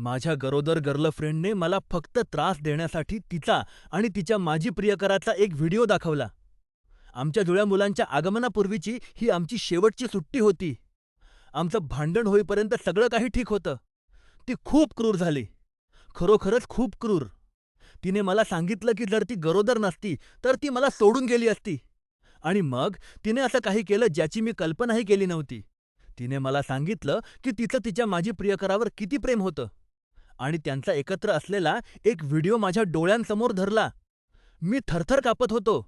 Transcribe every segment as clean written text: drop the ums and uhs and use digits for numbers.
माझ्या गरोदर गर्लफ्रेंडने मला फक्त त्रास देण्यासाठी तिचा आणि तिच्या माजी प्रियकराचा एक व्हिडिओ दाखवला. आमच्या जुळ्या मुलांच्या आगमनापूर्वीची ही आमची शेवटची सुट्टी होती. आमचं भांडण होईपर्यंत सगळं काही ठीक होतं. ती खूप क्रूर झाली. खरोखरच खूप क्रूर. तिने मला सांगितलं की जर ती गरोदर नसती तर ती मला सोडून गेली असती. आणि मग तिने असं काही केलं ज्याची मी कल्पनाही केली नव्हती. तिने मला सांगितलं की तिचं तिच्या माजी प्रियकरावर किती प्रेम होतं आणि त्यांचा एकत्र असलेला एक व्हिडिओ माझ्या डोळ्यांसमोर धरला. मी थरथर कापत होतो.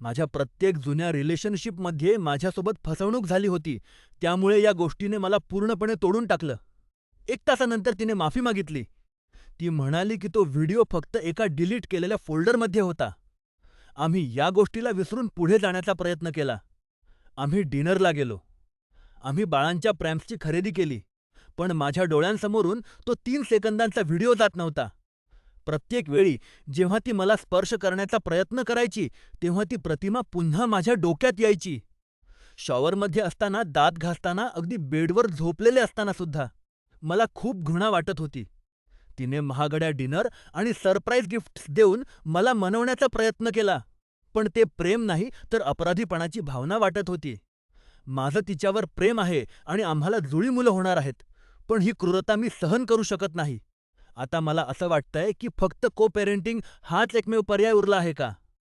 माझ्या प्रत्येक जुन्या रिलेशनशिपमध्ये माझ्यासोबत फसवणूक झाली होती, त्यामुळे या गोष्टीने मला पूर्णपणे तोडून टाकलं. 1 तासानंतर तिने माफी मागितली. ती म्हणाली की तो व्हिडिओ फक्त एका डिलीट केलेल्या फोल्डरमध्ये होता. आम्ही या गोष्टीला विसरून पुढे जाण्याचा प्रयत्न केला. आम्ही डिनरला गेलो. आम्ही बाळांच्या प्रॅम्प्सची खरेदी केली. पण माझ्या डोळ्यांसमोरून तो 3 सेकंदांचा व्हिडिओ जात नव्हता. प्रत्येक वेळी जेव्हा ती मला स्पर्श करण्याचा प्रयत्न करायची, तेव्हा ती प्रतिमा पुन्हा माझ्या डोक्यात यायची. शॉवरमध्ये असताना, दात घासताना, अगदी बेडवर झोपलेले असताना सुद्धा. मला खूप घृणा वाटत होती. तिने महागड्या डिनर आणि सरप्राईज गिफ्ट्स देऊन मला मनवण्याचा प्रयत्न केला, पण ते प्रेम नाही तर अपराधीपणाची भावना वाटत होती. माझं तिच्यावर प्रेम आहे आणि आम्हाला जुळी मुलं होणार आहेत, पण ही क्रूरता मी सहन करू शकत नाही. आता मला असं वाटतंय की फक्त को पेरेंटिंग हाच एकमेव पर्याय उरला आहे का?